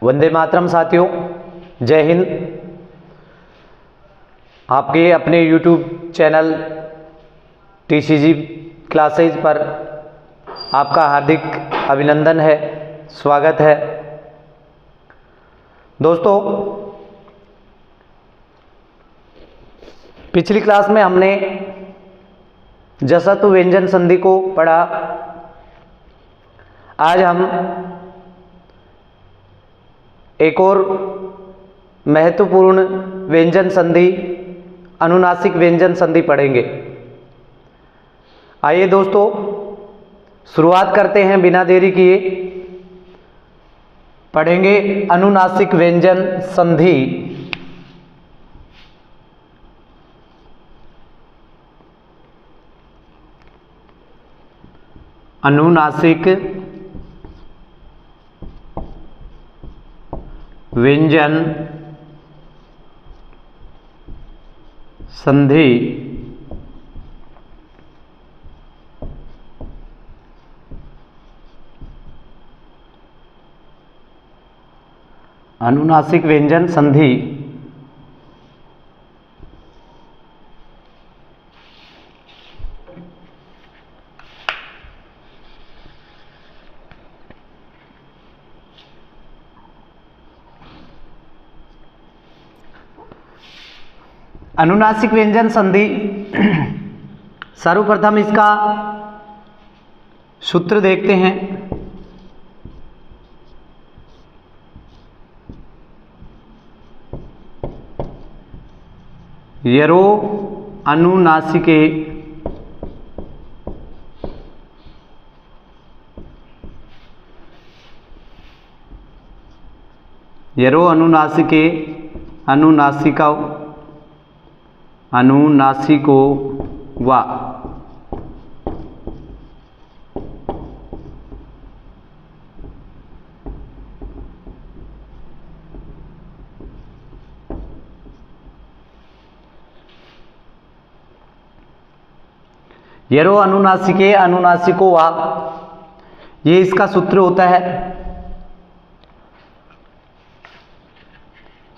वंदे मातरम साथियों, जय हिंद। आपके अपने YouTube चैनल TCG क्लासेज पर आपका हार्दिक अभिनंदन है, स्वागत है। दोस्तों, पिछली क्लास में हमने जसत्व व्यंजन संधि को पढ़ा। आज हम एक और महत्वपूर्ण व्यंजन संधि, अनुनासिक व्यंजन संधि पढ़ेंगे। आइए दोस्तों, शुरुआत करते हैं बिना देरी किए। पढ़ेंगे अनुनासिक व्यंजन संधि। अनुनासिक व्यंजन संधि। अनुनासिक व्यंजन संधि अनुनासिक व्यंजन संधि, सर्वप्रथम इसका सूत्र देखते हैं। यरो अनुनासिके यरो अनुनासिके अनुनासिका अनुनासिको वा यरो अनुनासिके अनुनासिको वा, ये इसका सूत्र होता है।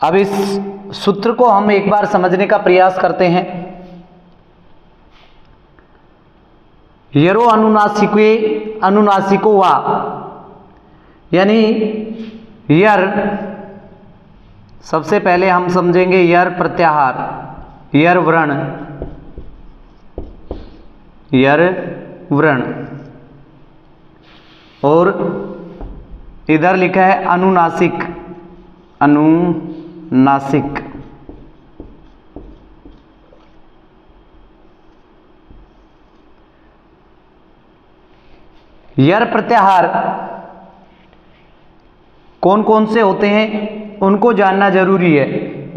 अब इस सूत्र को हम एक बार समझने का प्रयास करते हैं। यरो अनुनासिके अनुनासिको वा, यानी यर, सबसे पहले हम समझेंगे यर प्रत्याहार, यर व्रण, यर व्रण, और इधर लिखा है अनुनासिक, अनुनासिक। यर प्रत्याहार कौन कौन से होते हैं उनको जानना जरूरी है।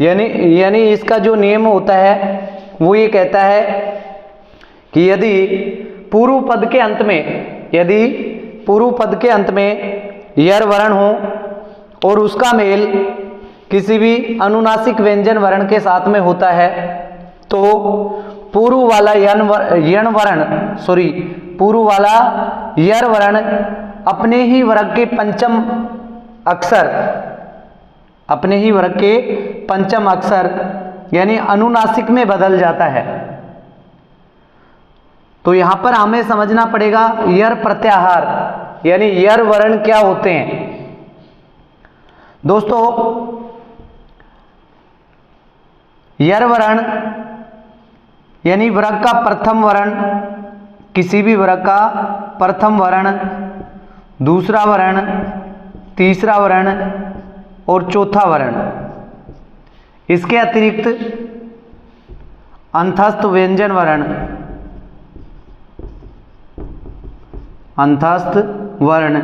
यानी इसका जो नियम होता है वो ये कहता है कि यदि पूर्व पद के अंत में यर वर्ण हो और उसका मेल किसी भी अनुनासिक व्यंजन वर्ण के साथ में होता है, तो पूर्व वाला पूर्व वाला यर वर्ण अपने ही वर्ग के पंचम अक्षर यानी अनुनासिक में बदल जाता है। तो यहां पर हमें समझना पड़ेगा यर प्रत्याहार यानी यर वर्ण क्या होते हैं। दोस्तों, यर वर्ण यानी वर्ग का प्रथम वर्ण, किसी भी वर्ग का प्रथम वर्ण, दूसरा वर्ण, तीसरा वर्ण और चौथा वर्ण। इसके अतिरिक्त अंतस्थ व्यंजन वर्ण, अंतस्थ वर्ण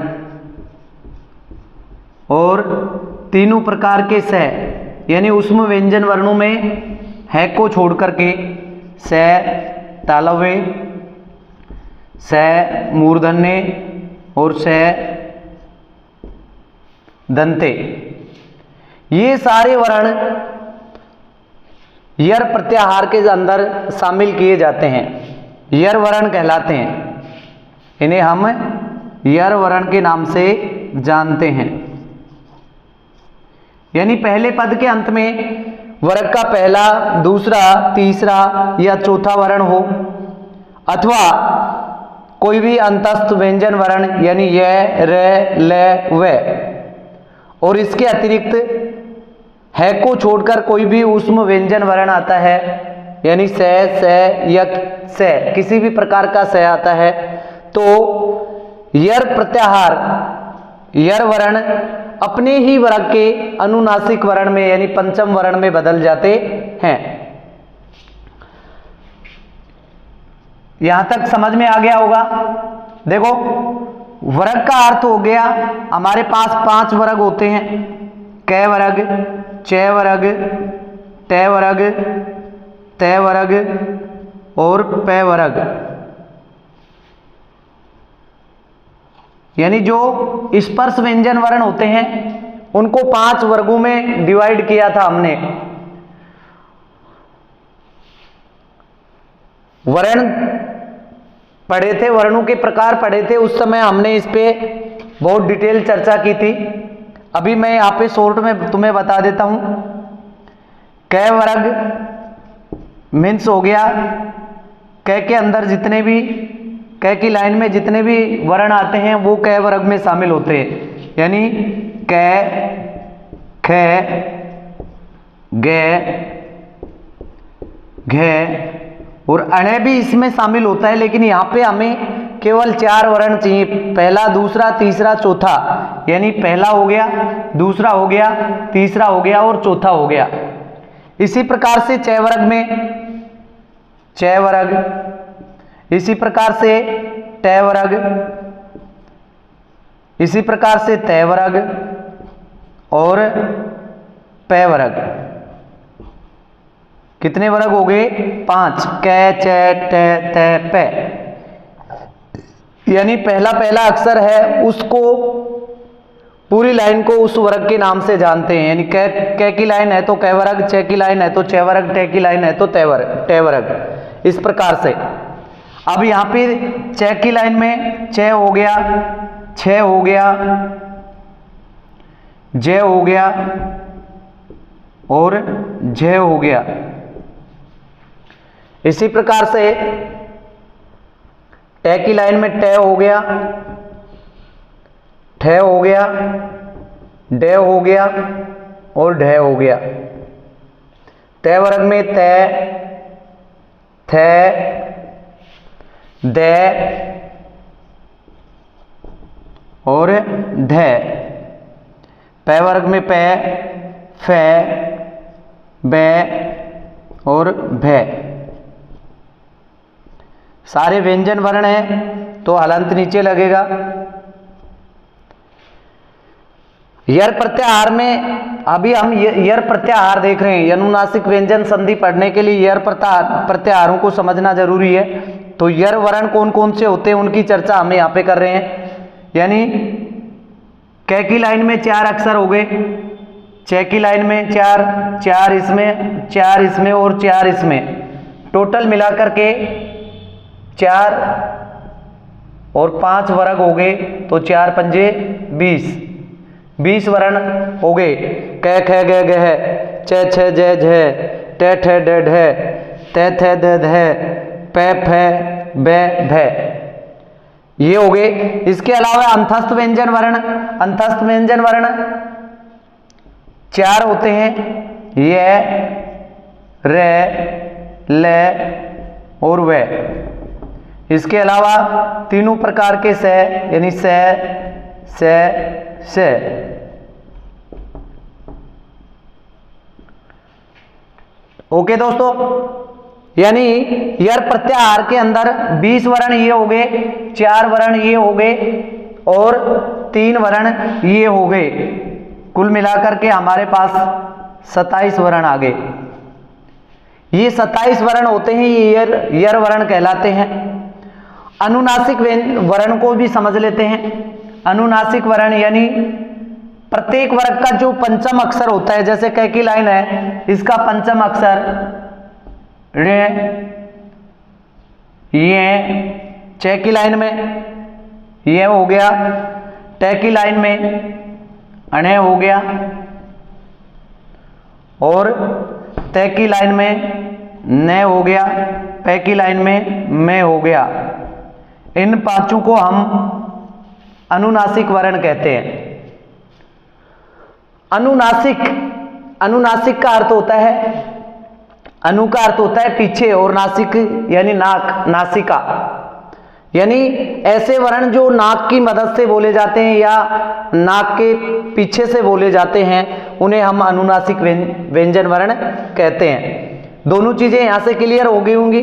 और तीनों प्रकार के स यानी उष्म व्यंजन वर्णों में है को छोड़ करके स, तालव्य, स मूर्धन्य और स दंते, ये सारे वर्ण यर प्रत्याहार के अंदर शामिल किए जाते हैं, यर वर्ण कहलाते हैं। इन्हें हम यर वर्ण के नाम से जानते हैं। यानी पहले पद के अंत में वर्ग का पहला, दूसरा, तीसरा या चौथा वर्ण हो, अथवा कोई भी अंतस्थ व्यंजन वर्ण यानी य, र, ल, व, और इसके अतिरिक्त है को छोड़कर कोई भी ऊष्म व्यंजन वर्ण आता है यानी स या स, किसी भी प्रकार का स आता है, तो यर प्रत्याहार, यर वर्ण अपने ही वर्ग के अनुनासिक वर्ण में यानी पंचम वर्ण में बदल जाते हैं। यहां तक समझ में आ गया होगा। देखो, वर्ग का अर्थ हो गया, हमारे पास 5 वर्ग होते हैं, क वर्ग, च वर्ग, ट वर्ग, त वर्ग और प वर्ग। यानी जो स्पर्श व्यंजन वर्ण होते हैं उनको 5 वर्गों में डिवाइड किया था हमने। वर्ण पढ़े थे, वर्णों के प्रकार पढ़े थे, उस समय हमने इस पे बहुत डिटेल चर्चा की थी। अभी मैं यहाँ पे शॉर्ट में तुम्हें बता देता हूं। क वर्ग मीन्स हो गया क के अंदर जितने भी, क की लाइन में जितने भी वर्ण आते हैं वो क वर्ग में शामिल होते हैं, यानी क, ख, ग, घ और अण भी इसमें शामिल होता है, लेकिन यहाँ पे हमें केवल 4 वर्ण चाहिए, पहला, दूसरा, तीसरा, चौथा, यानी पहला हो गया, दूसरा हो गया, तीसरा हो गया और चौथा हो गया। इसी प्रकार से च वर्ग में च वर्ग, इसी प्रकार से ट वर्ग, इसी प्रकार से त वर्ग और प वर्ग। कितने वर्ग हो गए? 5, क, च, ट, त, प। यानी पहला पहला अक्षर है उसको, पूरी लाइन को उस वर्ग के नाम से जानते हैं। यानी क की लाइन है तो क वर्ग, च की लाइन है तो च वर्ग, ट की लाइन है तो ट वर्ग। इस प्रकार से अब यहाँ पे च की लाइन में च हो गया, छ हो गया, ज हो गया और झ हो गया। इसी प्रकार से ट की लाइन में ट हो गया, ठ हो गया, ड हो गया और ढ हो गया। त वर्ग में त, थ, द और ध। प वर्ग में प, फ, ब और भ। सारे व्यंजन वर्ण हैं तो हलंत नीचे लगेगा। यर प्रत्याहार में अभी हम यर प्रत्याहार देख रहे हैं। अनुनासिक व्यंजन संधि पढ़ने के लिए यर प्रत्याहारों को समझना जरूरी है। तो यर वर्ण कौन कौन से होते हैं उनकी चर्चा हम यहाँ पे कर रहे हैं। यानी क की लाइन में 4 अक्षर हो गए, च की लाइन में 4, 4 इसमें, 4 इसमें और 4 इसमें, टोटल मिलाकर के 4 और 5 वर्ग हो गए तो 4 पंजे 20, 20 वर्ण हो गए। क, ख, ग, घ, च, छ, ज, झ, ट, ठ, ड, ढ, त, थ, द, ध, प, फ, ब, भ। ये हो गए। इसके अलावा अंतस्थ व्यंजन वर्ण, अंतस्थ व्यंजन वर्ण 4 होते हैं, य, र, ल और व। इसके अलावा तीनों प्रकार के स यानी स। ओके दोस्तों, यानी यर प्रत्याहार के अंदर 20 वर्ण ये हो गए, 4 वर्ण ये हो गए और 3 वर्ण ये हो गए। कुल मिलाकर के हमारे पास 27 वर्ण आ गए। ये 27 वर्ण होते हैं, ये यर वर्ण कहलाते हैं। अनुनासिक वर्ण को भी समझ लेते हैं। अनुनासिक वर्ण यानी प्रत्येक वर्ग का जो पंचम अक्षर होता है, जैसे क की लाइन है, इसका पंचम अक्षर ऋ, ये, च की लाइन में ये हो गया, ट की लाइन में अण हो गया, और तय की लाइन में न हो गया, पै की लाइन में मैं हो गया। इन पांचों को हम अनुनासिक वर्ण कहते हैं। अनुनासिक, अनुनासिक का अर्थ होता है, अनु का अर्थ होता है पीछे और नासिक यानी नाक, नासिका, यानी ऐसे वर्ण जो नाक की मदद से बोले जाते हैं या नाक के पीछे से बोले जाते हैं, उन्हें हम अनुनासिक व्यंजन वर्ण कहते हैं। दोनों चीजें यहां से क्लियर हो गई होंगी।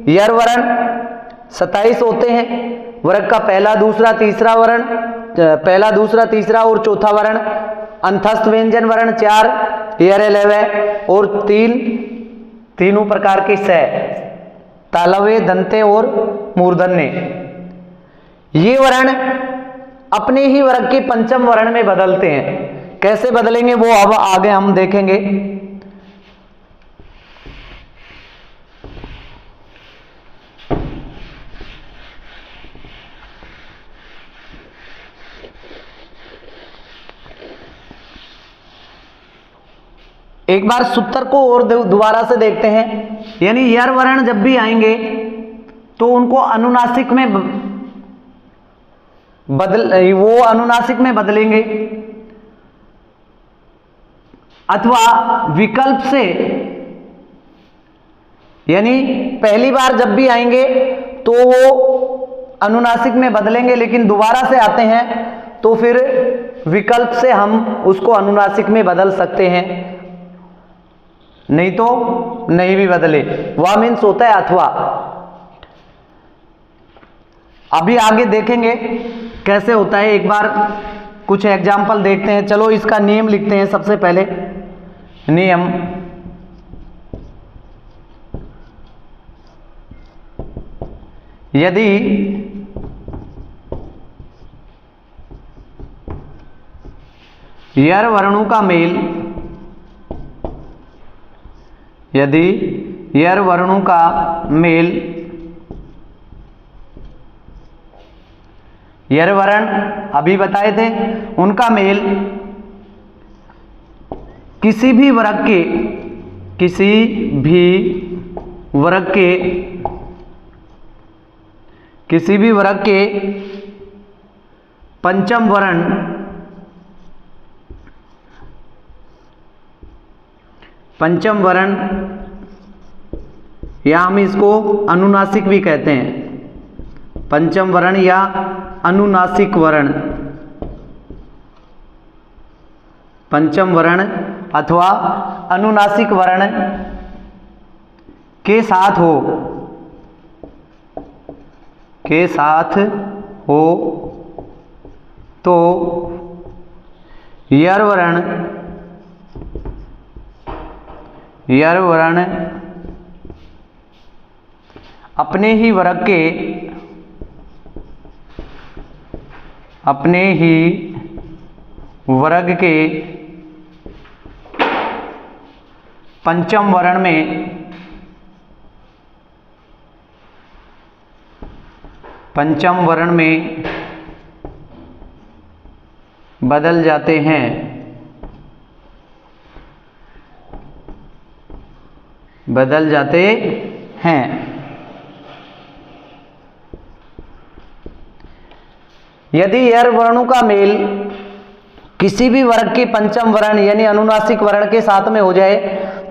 यर वर्ण 27 होते हैं, वर्ग का पहला दूसरा तीसरा वर्ण, पहला दूसरा तीसरा और चौथा वर्ण। अंतस्थ व्यंजन वर्ण 4, यर 11 और तीनों प्रकार के स, तालव्य, दंते और मूर्धन्य। ये वर्ण अपने ही वर्ग के पंचम वर्ण में बदलते हैं। कैसे बदलेंगे वो अब आगे हम देखेंगे। एक बार सूत्र को और दोबारा से देखते हैं। यानी यर वर्ण जब भी आएंगे तो उनको अनुनासिक में वो अनुनासिक में बदलेंगे अथवा विकल्प से, यानी पहली बार जब भी आएंगे तो वो अनुनासिक में बदलेंगे, लेकिन दोबारा से आते हैं तो फिर विकल्प से हम उसको अनुनासिक में बदल सकते हैं, नहीं तो नहीं भी बदले। वह मीन्स होता है अथवा। अभी आगे देखेंगे कैसे होता है, एक बार कुछ एग्जाम्पल देखते हैं। चलो इसका नियम लिखते हैं सबसे पहले। नियम, यदि यर वर्णों का मेल, यदि यर वर्णों का मेल, यर वर्ण अभी बताए थे, उनका मेल किसी भी वर्ग के, किसी भी वर्ग के, किसी भी वर्ग के पंचम वर्ण, पंचम वर्ण या हम इसको अनुनासिक भी कहते हैं, पंचम वर्ण या अनुनासिक वर्ण, पंचम वर्ण अथवा अनुनासिक वर्ण के साथ हो, के साथ हो तो यर वर्ण, यर वर्ण अपने ही वर्ग के, अपने ही वर्ग के पंचम वर्ण में, पंचम वर्ण में बदल जाते हैं। बदल जाते हैं। यदि यर वर्णों का मेल किसी भी वर्ग के पंचम वर्ण यानी अनुनासिक वर्ण के साथ में हो जाए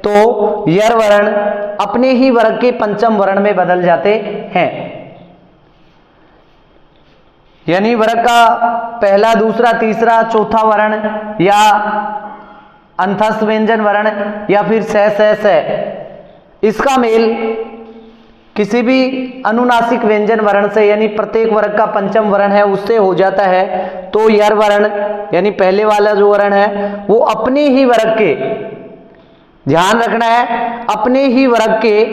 तो यर वर्ण अपने ही वर्ग के पंचम वर्ण में बदल जाते हैं। यानी वर्ग का पहला दूसरा तीसरा चौथा वर्ण या अंतस्थ व्यंजन वर्ण या फिर स, इसका मेल किसी भी अनुनासिक व्यंजन वर्ण से यानी प्रत्येक वर्ग का पंचम वर्ण है उससे हो जाता है, तो यर वर्ण यानी पहले वाला जो वर्ण है वो अपने ही वर्ग के, ध्यान रखना है, अपने ही वर्ग के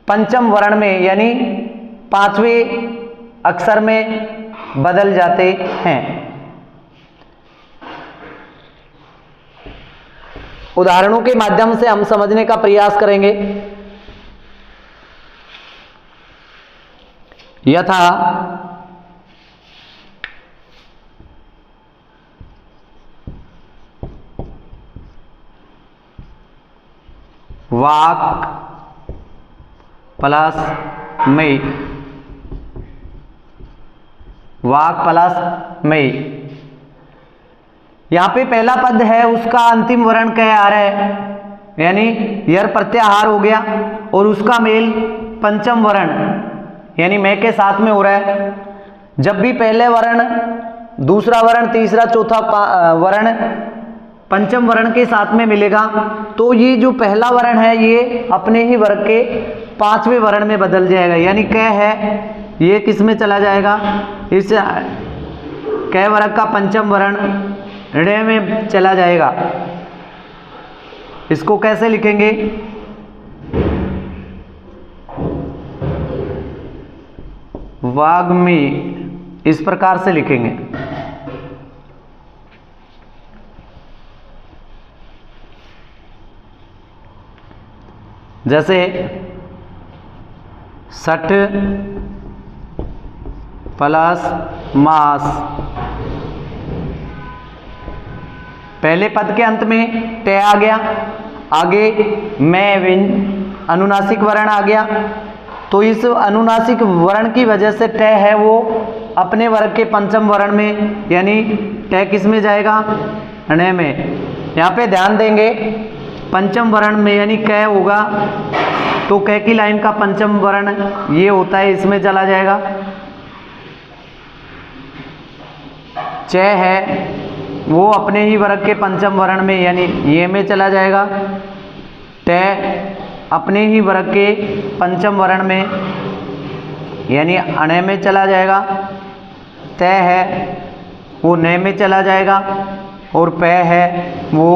पंचम वर्ण में यानी पांचवें अक्षर में बदल जाते हैं। उदाहरणों के माध्यम से हम समझने का प्रयास करेंगे। यथा वाक प्लस मई, वाक प्लस मई। यहां पे पहला पद है उसका अंतिम वर्ण क्या आ रहा है, यानी यर प्रत्याहार हो गया और उसका मेल पंचम वर्ण यानी मैं के साथ में हो रहा है। जब भी पहले वर्ण, दूसरा वर्ण, तीसरा, चौथा वर्ण पंचम वर्ण के साथ में मिलेगा तो ये जो पहला वर्ण है ये अपने ही वर्ग के पांचवें वर्ण में बदल जाएगा, यानी क है ये किस में चला जाएगा, इस क वर्ग का पंचम वर्ण ऋण में चला जाएगा। इसको कैसे लिखेंगे, वाग्मी, इस प्रकार से लिखेंगे। जैसे सठ प्लस मास, पहले पद के अंत में ट आ गया, आगे मैं विन अनुनासिक वर्ण आ गया, तो इस अनुनासिक वर्ण की वजह से ट है वो अपने वर्ग के पंचम वर्ण में, यानी ट किस में जाएगा, ण में। यहाँ पे ध्यान देंगे पंचम वर्ण में यानी क होगा तो क की लाइन का पंचम वर्ण ये होता है, इसमें चला जाएगा। च है वो अपने ही वर्ग के पंचम वर्ण में यानी ये में चला जाएगा। ट अपने ही वर्ग के पंचम वर्ण में यानी अण में चला जाएगा। त है वो न में चला जाएगा और प है वो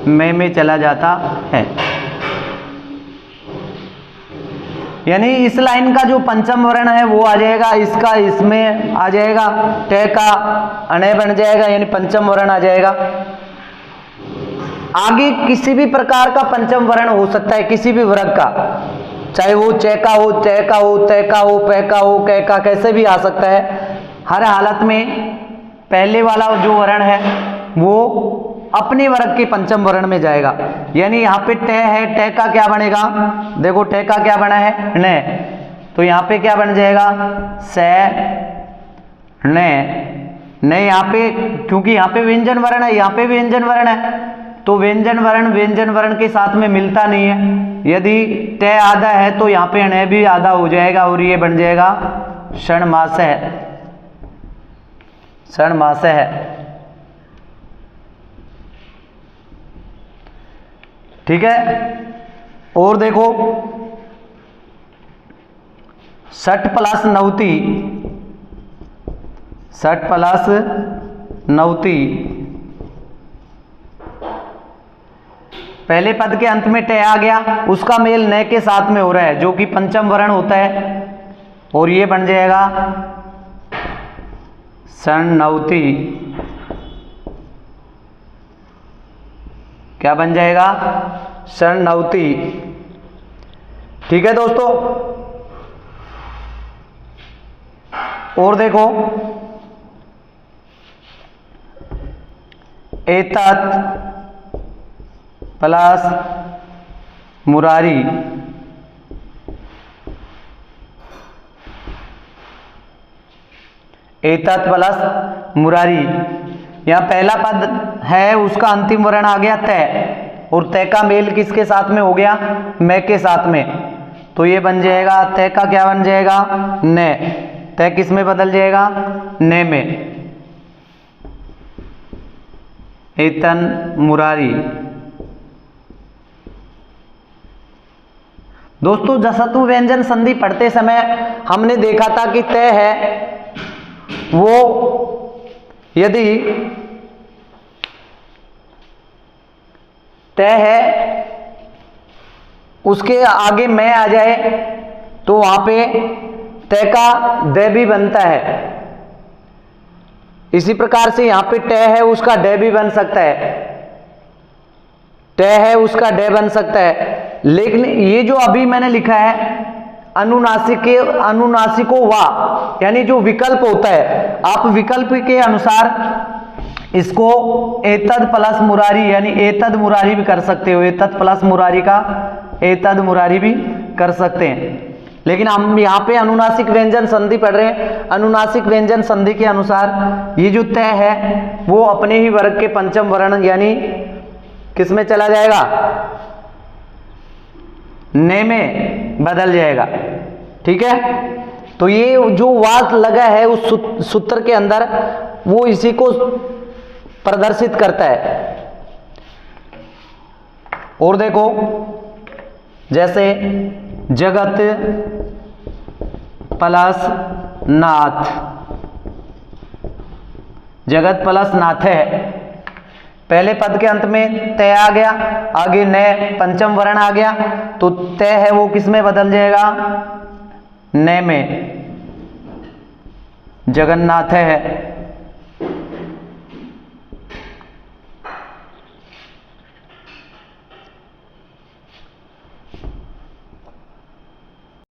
में चला जाता है। यानी इस लाइन का जो पंचम वर्ण है वो आ जाएगा, इसका इसमें आ जाएगा, ट का अण बन जाएगा यानी पंचम वर्ण आ जाएगा। आगे किसी भी प्रकार का पंचम वर्ण हो सकता है, किसी भी वर्ग का, चाहे वो च का हो, ट का हो, त का हो, प का हो, क का, कैसे भी आ सकता है। हर हालत में पहले वाला जो वर्ण है वो अपने वर्ग के पंचम वर्ण में जाएगा। यानी यहाँ पे ट है, ट का क्या बनेगा, देखो ट का क्या बना है, न, तो यहाँ पे क्या बन जाएगा, स न। यहाँ पे क्योंकि यहाँ पे व्यंजन वर्ण है, यहाँ पे व्यंजन वर्ण है, तो व्यंजन वर्ण के साथ में मिलता नहीं है। यदि ट आधा है तो यहाँ पे ण भी आधा हो जाएगा और ये बन जाएगा षण्मास है, षण्मास है। ठीक है। और देखो सठ प्लस नवती, सठ प्लस नवती, पहले पद के अंत में ट आ गया, उसका मेल न के साथ में हो रहा है जो कि पंचम वर्ण होता है और ये बन जाएगा षण्णवती। क्या बन जाएगा, षण्णवती। ठीक है दोस्तों। और देखो एतत् प्लस मुरारी, एतत् प्लस मुरारी, यहाँ पहला पद है उसका अंतिम वर्ण आ गया त, और त का मेल किसके साथ में हो गया, मैं के साथ में, तो ये बन जाएगा त का क्या बन जाएगा, न। त किस में बदल जाएगा, न में। एतन मुरारी। दोस्तों जसतु व्यंजन संधि पढ़ते समय हमने देखा था कि त है वो यदि त है उसके आगे मैं आ जाए तो वहां पे त का द भी बनता है। इसी प्रकार से यहां पे ट है उसका ड भी बन सकता है, ट है उसका ड बन सकता है। लेकिन ये जो अभी मैंने लिखा है अनुनासिको वा, यानी जो विकल्प होता है, आप विकल्प के अनुसार इसको एतद प्लस मुरारी यानी एतद मुरारी भी कर सकते हो। एतद प्लस मुरारी का एतद मुरारी भी कर सकते हैं। लेकिन हम यहाँ पे अनुनासिक व्यंजन संधि पढ़ रहे हैं। अनुनासिक व्यंजन संधि के अनुसार ये जो तय है वो अपने ही वर्ग के पंचम वर्ण यानी किस में चला जाएगा, ने में बदल जाएगा। ठीक है, तो ये जो वात लगा है उस सूत्र के अंदर वो इसी को प्रदर्शित करता है। और देखो जैसे जगत प्लस नाथ, जगत प्लस नाथ है, पहले पद के अंत में तय आ गया, आगे नए पंचम वर्ण आ गया, तो तय है वो किस में बदल जाएगा, न में। जगन्नाथ है